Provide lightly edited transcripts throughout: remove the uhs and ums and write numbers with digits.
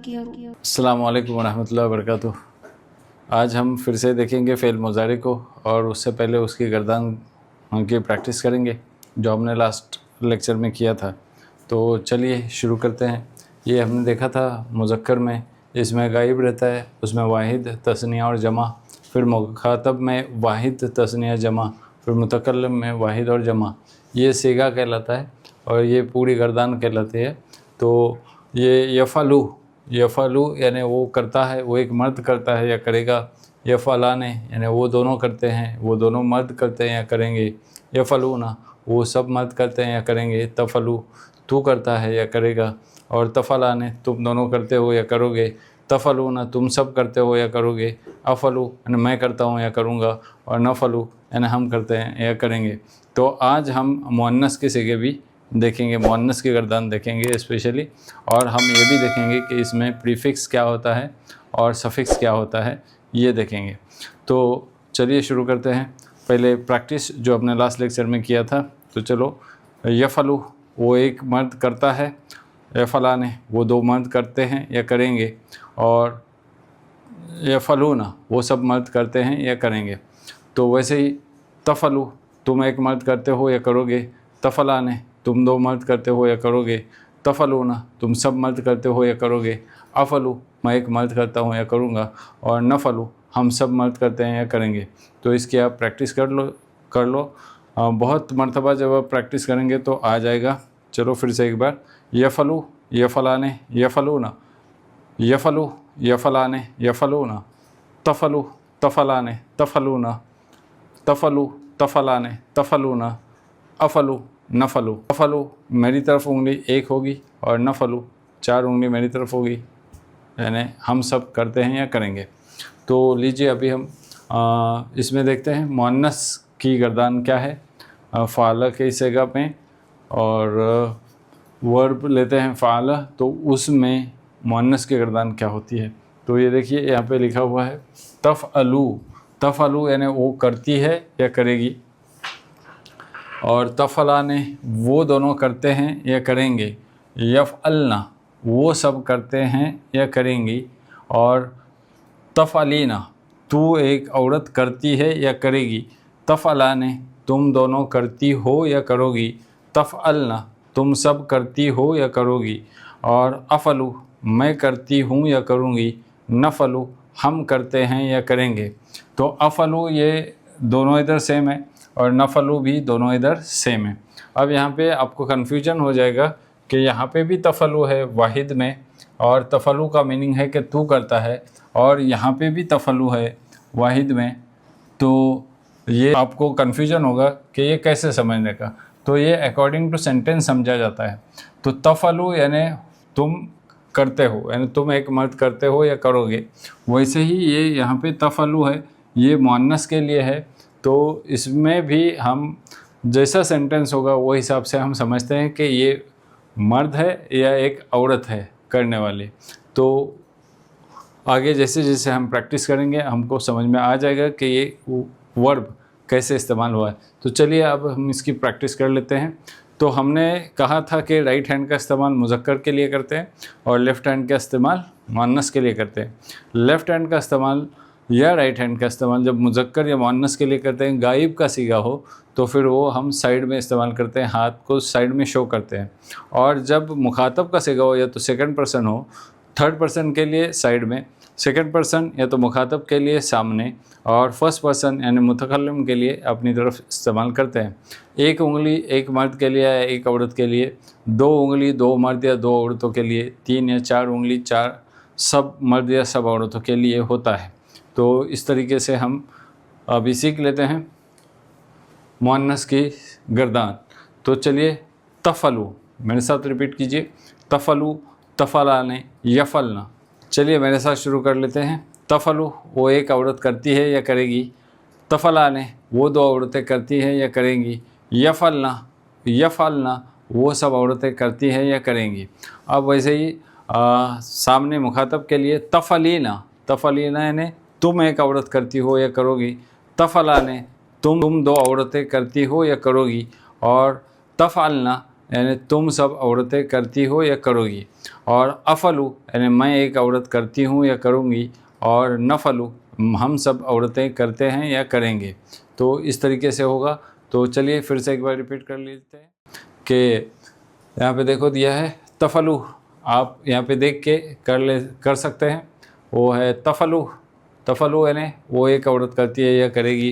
अस्सलाम वालेकुम रहमतुल्लाहि व बरकातुहू। आज हम फिर से देखेंगे फ़ेल मुज़ारे को और उससे पहले उसकी गर्दान की प्रैक्टिस करेंगे जो हमने लास्ट लेक्चर में किया था। तो चलिए शुरू करते हैं। ये हमने देखा था मुज़क्कर में इसमें गायब रहता है, उसमें वाहिद तस्निया और जमा, फिर मुखातब में वाहिद तस्निया जमा, फिर मुतकल्लिम में वाहिद और जमा। ये सीगा कहलाता है और ये पूरी गर्दान कहलाती है। तो ये यफ़लू यानी वो करता है, वो एक मर्द करता है या करेगा। यफ़लाने यानी वो दोनों करते हैं, वो दोनों मर्द करते हैं या करेंगे। यफ़लूना वो सब मर्द करते हैं या करेंगे। तफ़लू तू करता है या करेगा। और तफ़लाने तुम दोनों करते हो या करोगे। तफ़लूना तुम सब करते हो या करोगे। अफ़लू यानी मैं करता हूँ या करूँगा। और नफ़लू यानी हम करते हैं या करेंगे। तो आज हम मुअन्नस के सिगे भी देखेंगे, मुअन्नस की गर्दान देखेंगे स्पेशली, और हम ये भी देखेंगे कि इसमें प्रीफिक्स क्या होता है और सफिक्स क्या होता है, ये देखेंगे। तो चलिए शुरू करते हैं। पहले प्रैक्टिस जो अपने लास्ट लेक्चर में किया था। तो चलो, यफ़लू वो एक मर्द करता है, यफ़लाने वो दो मर्द करते हैं या करेंगे, और यफ़लूना वो सब मर्द करते हैं या करेंगे। तो वैसे ही तफ़लू तुम एक मर्द करते हो या करोगे। तफ़लाने तुम दो मर्द करते हो या करोगे। तफ़लूना तुम सब मर्द करते हो या करोगे। अफ़लू मैं एक मर्द करता हूँ या करूँगा। और नफ़लू हम सब मर्द करते हैं या करेंगे। तो इसकी आप प्रैक्टिस कर लो। बहुत मरतबा जब आप प्रैक्टिस करेंगे तो आ जाएगा। चलो फिर से एक बार। यफ़लू यफ़लाने यफ़लूना, यफ़लू यफ़लाने यफ़लूना, तफ़लू तफ़लाने तफ़लूना, तफ़लू तफ़लाने तफ़लूना, अफ़लू नफ़लू। अफ़लू मेरी तरफ उंगली एक होगी और नफ़लू चार उंगली मेरी तरफ होगी, यानी हम सब करते हैं या करेंगे। तो लीजिए अभी हम इसमें देखते हैं मुअन्नस की गर्दान क्या है फ़ाला के सिगा में, और वर्ब लेते हैं फ़ाला, तो उसमें मुअन्नस की गर्दान क्या होती है। तो ये देखिए यहाँ पे लिखा हुआ है तफ़अलू। तफ़अलू यानी वो करती है या करेगी, और तफ़लाने वो दोनों करते हैं या करेंगे। यफ़अलना वो सब करते हैं या करेंगी। और तफ़अलीना तू एक औरत करती है या करेगी। तफ़अलाने तुम दोनों करती हो या करोगी। तफ़अलना तुम सब करती हो या करोगी। और अफ़लू मैं करती हूँ या करूँगी। नफ़लू हम करते हैं या करेंगे। तो अफ़लू ये दोनों इधर सेम है और नफ़लू भी दोनों इधर सेम है। अब यहाँ पे आपको कन्फ्यूजन हो जाएगा कि यहाँ पे भी तफ़लू है वाहिद में, और तफ़लू का मीनिंग है कि तू करता है, और यहाँ पे भी तफ़लू है वाहिद में। तो ये आपको कन्फ्यूजन होगा कि ये कैसे समझने का। तो ये अकॉर्डिंग टू सेंटेंस समझा जाता है। तो तफ़लू यानी तुम करते हो, यानी तुम एक मर्द करते हो या करोगे। वैसे ही ये यहाँ पे तफ़लू है, ये मुअन्नस के लिए है। तो इसमें भी हम जैसा सेंटेंस होगा वो हिसाब से हम समझते हैं कि ये मर्द है या एक औरत है करने वाली। तो आगे जैसे जैसे हम प्रैक्टिस करेंगे हमको समझ में आ जाएगा कि ये वर्ब कैसे इस्तेमाल हुआ है। तो चलिए अब हम इसकी प्रैक्टिस कर लेते हैं। तो हमने कहा था कि राइट हैंड का इस्तेमाल मुज़क्कर के लिए करते हैं और लेफ़्ट हैंड का इस्तेमाल मुअन्नस के लिए करते हैं। लेफ़्ट हैंड का इस्तेमाल या राइट हैंड का इस्तेमाल जब मुज़क्कर या मुअन्नस के लिए करते हैं, गायब का सीगा हो, तो फिर वो हम साइड में इस्तेमाल करते हैं, हाथ को साइड में शो करते हैं। और जब मुखातब का सीगा हो या तो सेकंड पर्सन हो, थर्ड पर्सन के लिए साइड में, सेकंड पर्सन या तो मुखातब के लिए सामने, और फर्स्ट पर्सन यानी मुतकल्लिम के लिए अपनी तरफ इस्तेमाल करते हैं। एक उंगली एक मर्द के लिए या एक औरत के लिए, दो उंगली दो मर्द या दो औरतों के लिए, तीन या चार उंगली चार सब मर्द या सब औरतों के लिए होता है। तो इस तरीके से हम अभी सीख लेते हैं मुअन्नस की गर्दान। तो चलिए, तफ़लू मेरे साथ रिपीट कीजिए। तफ़लू तफ़लाने यफ़लना। चलिए मेरे साथ शुरू कर लेते हैं। तफ़लू वो एक औरत करती है या करेगी। तफ़लाने वो दो औरतें करती हैं या करेंगी। यफ़लना वो सब औरतें करती हैं या करेंगी। अब वैसे ही सामने मुखातब के लिए तफ़लीना यानी तुम एक औरत करती हो या करोगी। तफ़लाने तुम दो औरतें करती हो या करोगी। और तफ़अलना यानी तुम सब औरतें करती हो या करोगी, और अफलू यानी मैं एक औरत करती हूँ या करूँगी, और नफलू हम सब औरतें करते हैं या करेंगे। तो इस तरीके से होगा। तो चलिए फिर से एक बार रिपीट कर लेते हैं कि यहाँ पे देखो दिया है तफलू, आप यहाँ पे देख के कर सकते हैं। वो है तफलू, तफलू यानी वो एक औरत करती है या करेगी।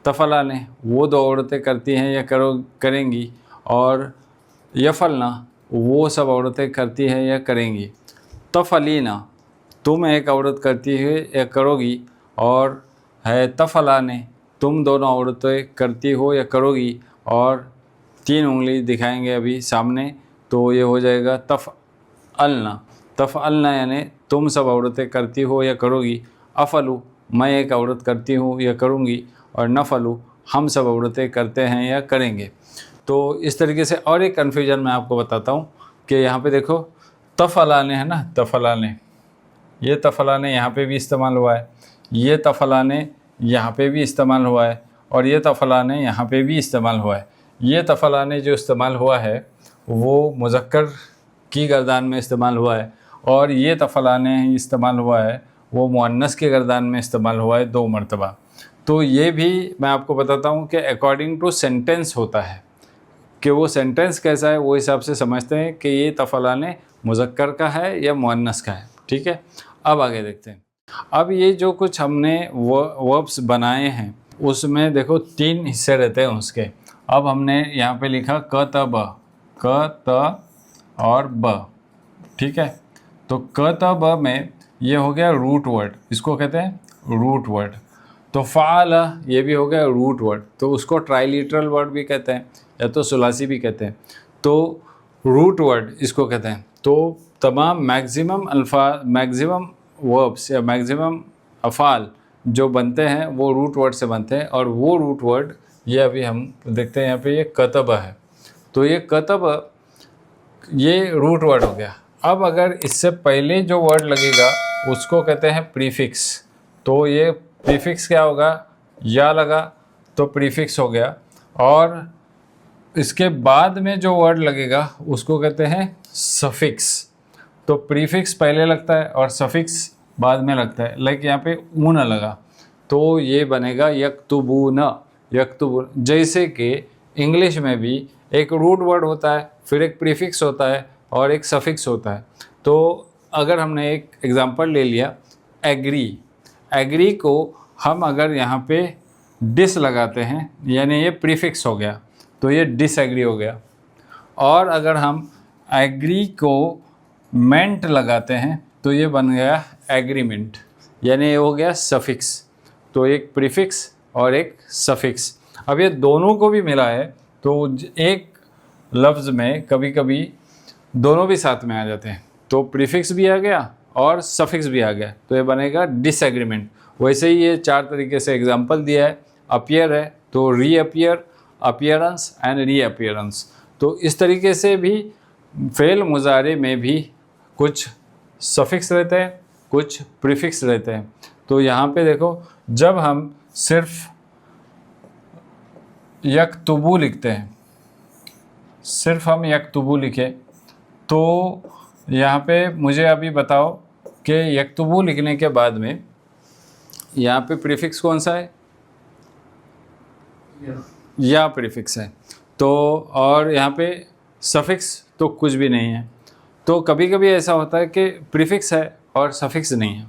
तफला ने वो दो औरतें करती हैं या करेंगी, और यफलना वो सब औरतें करती हैं या करेंगी। तफलीना तुम एक औरत करती है या करोगी, और है तफला ने तुम दोनों औरतें करती हो या करोगी, और 3 उंगली दिखाएंगे अभी सामने, तो ये हो जाएगा तफ़अलना। तफ़अलना यानी तुम सब औरतें करती हो या करोगी। अफलू मैं एक औरत करती हूँ या करूँगी, और नफलू हम सब औरतें करते हैं या करेंगे। तो इस तरीके से। और एक कन्फ्यूजन मैं आपको बताता हूँ कि यहाँ पे देखो तफ़अलाने है ना, तफ़अलाने, ये तफ़अलाने यहाँ पे भी इस्तेमाल हुआ है, ये तफ़अलाने यहाँ पे भी इस्तेमाल हुआ है, और ये तफ़अलाने यहाँ पे भी इस्तेमाल हुआ है। ये तफ़अलाने जो इस्तेमाल हुआ है वो मुज़क्कर की गर्दान में इस्तेमाल हुआ है, और ये तफ़अलाने इस्तेमाल हुआ है वो मुअन्नस के गर्दान में इस्तेमाल हुआ है 2 मरतबा। तो ये भी मैं आपको बताता हूँ कि अकॉर्डिंग टू सेंटेंस होता है, कि वो सेंटेंस कैसा है वो हिसाब से समझते हैं कि ये तफ़अलाने मुज़क्कर का है या मुअन्नस का है। ठीक है, अब आगे देखते हैं। अब ये जो कुछ हमने वर्ब्स बनाए हैं उसमें देखो 3 हिस्से रहते हैं उसके। अब हमने यहाँ पे लिखा क त ब, क त और ब। ठीक है, तो क त ब में ये हो गया रूट वर्ड, इसको कहते हैं रूट वर्ड। तो फ़ाल ये भी हो गया रूट वर्ड, तो उसको ट्राइलिटरल वर्ड भी कहते हैं या तो सुलासी भी कहते हैं। तो रूट वर्ड इसको कहते हैं। तो तमाम मैक्सिमम वर्ब्स या मैक्सिमम अफ़ाल जो बनते हैं वो रूट वर्ड से बनते हैं, और वो रूट वर्ड ये अभी हम देखते हैं। यहाँ पे ये कतब है, तो ये कतब ये रूट वर्ड हो गया। अब अगर इससे पहले जो वर्ड लगेगा उसको कहते हैं प्रीफिक्स। तो ये प्रीफिक्स क्या होगा, या लगा तो प्रीफिक्स हो गया, और इसके बाद में जो वर्ड लगेगा उसको कहते हैं सफिक्स। तो प्रीफिक्स पहले लगता है और सफिक्स बाद में लगता है। लाइक यहाँ पे ऊन लगा तो ये बनेगा यक्तुबून, यक्तुबून। जैसे कि इंग्लिश में भी एक रूट वर्ड होता है, फिर एक प्रीफिक्स होता है और एक सफिक्स होता है। तो अगर हमने एक एग्जांपल ले लिया एग्री, एग्री को हम अगर यहाँ पे डिस लगाते हैं यानी ये प्रीफिक्स हो गया, तो ये डिसएग्री हो गया। और अगर हम एग्री को मेंट लगाते हैं तो ये बन गया एग्रीमेंट, यानी ये हो गया सफिक्स। तो एक प्रीफिक्स और एक सफिक्स। अब ये दोनों को भी मिला है तो एक लफ्ज़ में कभी कभी दोनों भी साथ में आ जाते हैं, तो प्रीफिक्स भी आ गया और सफिक्स भी आ गया, तो ये बनेगा डिसएग्रीमेंट। वैसे ही ये 4 तरीके से एग्जांपल दिया है। अपीयर है तो रीअपीयर, अपीयरेंस एंड रीअपीयरेंस। तो इस तरीके से भी फ़ेल मुज़ारे में भी कुछ सफिक्स रहते हैं, कुछ प्रीफिक्स रहते हैं। तो यहाँ पे देखो जब हम सिर्फ यक्तुबू लिखते हैं, सिर्फ हम यक्तुबू लिखें, तो यहाँ पे मुझे अभी बताओ कि यक्तुबू लिखने के बाद में यहाँ पे प्रीफिक्स कौन सा है, या प्रीफिक्स है। तो और यहाँ पे सफिक्स तो कुछ भी नहीं है। तो कभी कभी ऐसा होता है कि प्रीफिक्स है और सफिक्स नहीं है।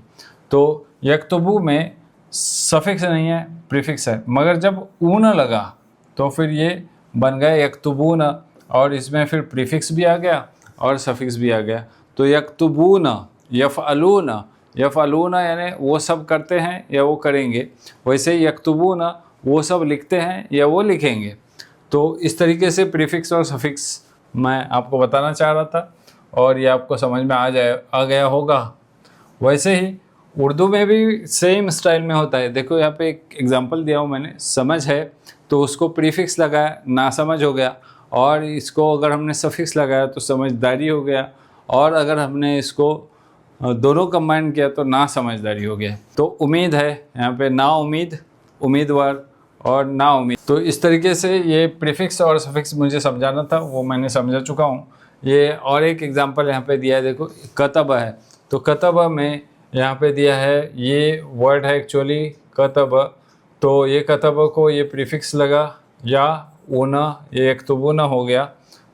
तो यक्तुबू में सफिक्स नहीं है, प्रीफिक्स है, मगर जब ऊन लगा तो फिर ये बन गया यक्तुबून, और इसमें फिर प्रीफिक्स भी आ गया और सफिक्स भी आ गया। तो यक्तुबून, यफ़अलून, यफ़अलून यानी वो सब करते हैं या वो करेंगे। वैसे ही यक्तुबून वो सब लिखते हैं या वो लिखेंगे। तो इस तरीके से प्रीफिक्स और सफिक्स मैं आपको बताना चाह रहा था, और ये आपको समझ में आ गया होगा। वैसे ही उर्दू में भी सेम स्टाइल में होता है। देखो यहाँ पे एक एग्जांपल दिया हूँ मैंने, समझ है तो उसको प्रीफिक्स लगाया, नासमझ हो गया, और इसको अगर हमने सफिक्स लगाया तो समझदारी हो गया, और अगर हमने इसको दोनों कंबाइन किया तो ना समझदारी हो गया। तो उम्मीद है यहाँ पे ना उम्मीद, उम्मीदवार और ना उम्मीद। तो इस तरीके से ये प्रीफिक्स और सफिक्स मुझे समझाना था, वो मैंने समझा चुका हूँ। ये और एक एग्जांपल यहाँ पे दिया है, देखो कतब है, तो कतब में यहाँ पे दिया है, ये वर्ड है एक्चुअली कतब, तो ये कतब को ये प्रीफिक्स लगा या ऊना, ये यक्तुबूना हो गया।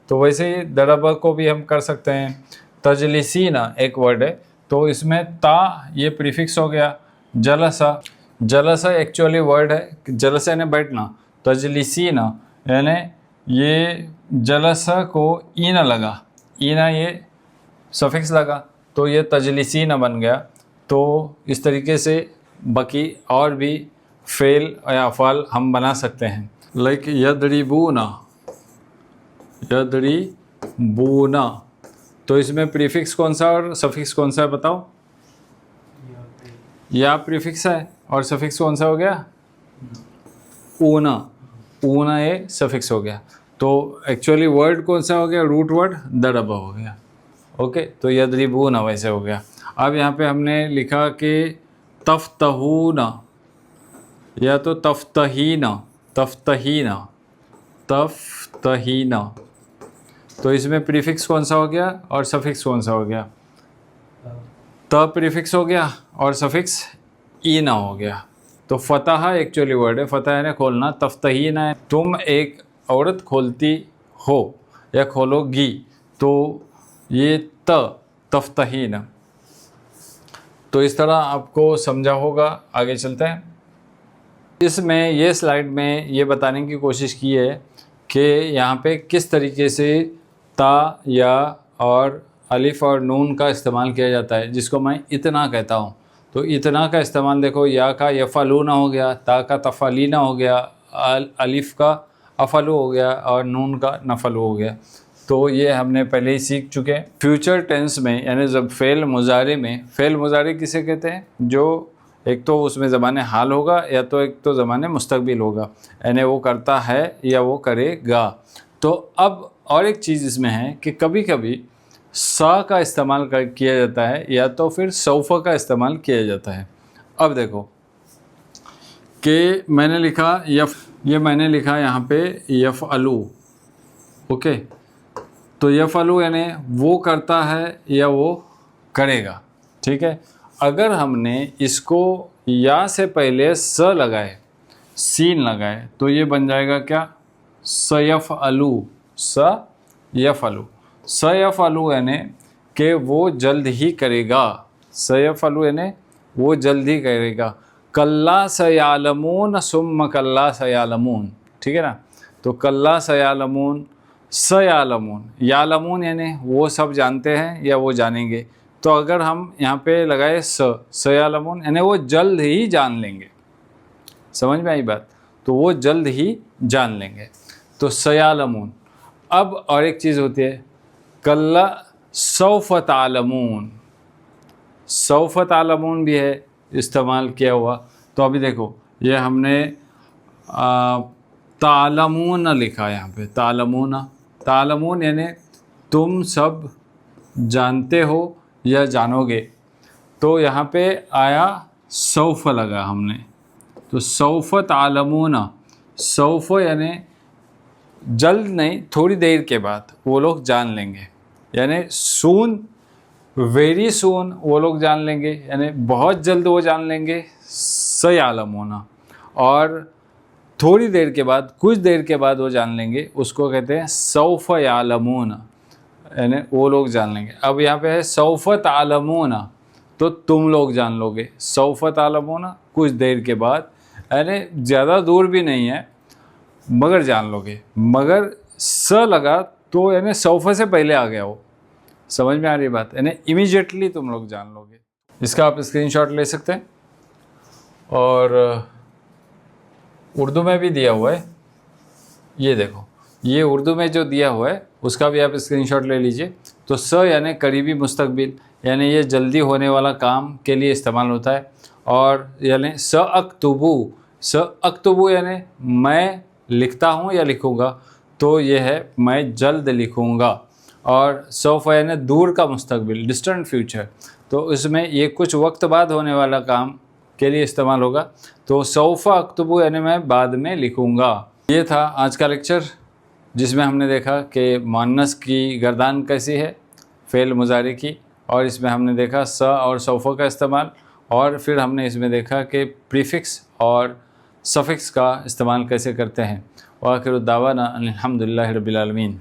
तो वैसे ही दरब को भी हम कर सकते हैं। तजलिसीना एक वर्ड है, तो इसमें ता ये प्रीफिक्स हो गया। जलसा, जलसा एक्चुअली वर्ड है, जलसा यानी बैठना। तजलिसीना यानी ये जलसा को ईना लगा, ईना ये सफिक्स लगा, तो ये तजलिसीना बन गया। तो इस तरीके से बाकी और भी फेल या अफ़ाल हम बना सकते हैं। लाइक यदरिबूना, यदरिबूना, तो इसमें प्रीफिक्स कौन सा और सफिक्स कौन सा है बताओ? या प्रीफिक्स है और सफिक्स कौन सा हो गया? ऊना, ऊना ये सफिक्स हो गया। तो एक्चुअली वर्ड कौन सा हो गया? रूट वर्ड दरबा हो गया। ओके, तो यदरिबूना वैसे हो गया। अब यहाँ पे हमने लिखा कि तफ्तहूना या तो तफ्तहीना, तफ्तहीना, तफ्तहीना, तो इसमें प्रीफिक्स कौन सा हो गया और सफिक्स कौन सा हो गया? त प्रीफिक्स हो गया और सफिक्स ईना हो गया। तो फतह एक्चुअली वर्ड है, फतह यानी खोलना, तफ्तहीना है तुम एक औरत खोलती हो या खोलोगी, तो ये तफ्तहीना। तो इस तरह आपको समझा होगा। आगे चलते हैं। इसमें ये स्लाइड में ये बताने की कोशिश की है कि यहाँ पे किस तरीके से ता या और अलिफ और नून का इस्तेमाल किया जाता है, जिसको मैं इतना कहता हूँ। तो इतना का इस्तेमाल देखो, या का यफ़लूना हो गया, ता का तफ़लीना हो गया, अलिफ का अफ़लू हो गया और नून का नफ़लू हो गया। तो ये हमने पहले ही सीख चुके हैं। फ्यूचर टेंस में यानी जब फ़ेल मुज़ारे में, फ़ेल मुज़ारे किसे कहते हैं? जो एक तो उसमें ज़माने हाल होगा या तो एक तो ज़माने मुस्तक़बिल होगा, यानी वो करता है या वो करेगा। तो अब और एक चीज़ इसमें है कि कभी कभी सा का इस्तेमाल किया जाता है या तो फिर सौफ़ा का इस्तेमाल किया जाता है। अब देखो कि मैंने लिखा ये मैंने लिखा यहाँ पे यफ़अलू। ओके, तो यफ़अलू यानी वो करता है या वो करेगा। ठीक है, अगर हमने इसको या से पहले स लगाए, सीन लगाए, तो ये बन जाएगा क्या? सयफ़अलू, सयफ़अलू। सयफ़अलू यानी कि वो जल्द ही करेगा। सयफ़अलू यानी वो जल्द ही करेगा। कल्ला सयालमून सुम्मा कल्ला सयालमून, ठीक है ना? तो कल्ला सयालमून, सयालमून, यालमून यानी वो सब जानते हैं या वो जानेंगे। तो अगर हम यहाँ पे लगाए सयालमून यानी वो जल्द ही जान लेंगे। समझ में आई बात? तो वो जल्द ही जान लेंगे, तो सयालमून। अब और एक चीज़ होती है, कल्ला सौफ़ तालमून, सौफ़ तालमून भी है इस्तेमाल किया हुआ। तो अभी देखो ये हमने तालमून लिखा है यहाँ पे, तालमून, तालमून यानी तुम सब जानते हो या जानोगे। तो यहाँ पे आया सौफ़ लगा हमने, तो सौफ़ तालमून, सौफ़ यानी जल्द नहीं, थोड़ी देर के बाद वो लोग जान लेंगे, यानी सून, वेरी सून वो लोग जान लेंगे, यानी बहुत जल्द वो जान लेंगे, सयालमूना। और थोड़ी देर के बाद, कुछ देर के बाद वो जान लेंगे, उसको कहते हैं सौफ़ यालमून, यानी वो लोग जान लेंगे। अब यहाँ पे है सौफ़ तालमून, तो तुम लोग जान लोगे। सौफ़ तालमून कुछ देर के बाद, यानी ज़्यादा दूर भी नहीं है मगर जान लोगे। मगर स लगा तो यानी सौफ़ से पहले आ गया वो। समझ में आ रही बात? यानी इमीडिएटली तुम लोग जान लोगे। इसका आप स्क्रीनशॉट ले सकते हैं। और उर्दू में भी दिया हुआ है, ये देखो, ये उर्दू में जो दिया हुआ है उसका भी आप स्क्रीनशॉट ले लीजिए। तो स यानी करीबी मुस्तकबिल, यानी ये जल्दी होने वाला काम के लिए इस्तेमाल होता है। और यानी स अक्तुबू यानी मैं लिखता हूँ या लिखूँगा, तो ये है मैं जल्द लिखूँगा। और सौफ़ यानी दूर का मुस्तकबिल, डिस्टेंट फ्यूचर, तो इसमें ये कुछ वक्त बाद होने वाला काम के लिए इस्तेमाल होगा। तो सौफ़ा अक्तुबु यानी मैं बाद में लिखूँगा। ये था आज का लेक्चर, जिसमें हमने देखा कि मुअन्नस की गर्दान कैसी है फ़ेल मुज़ारी की, और इसमें हमने देखा स और सौफ़ा का इस्तेमाल, और फिर हमने इसमें देखा कि प्रीफिक्स और सफ़िक्स का इस्तेमाल कैसे करते हैं। व आखिरु दावाना अनिल हम्दुलिल्लाहि रब्बिल आलमीन।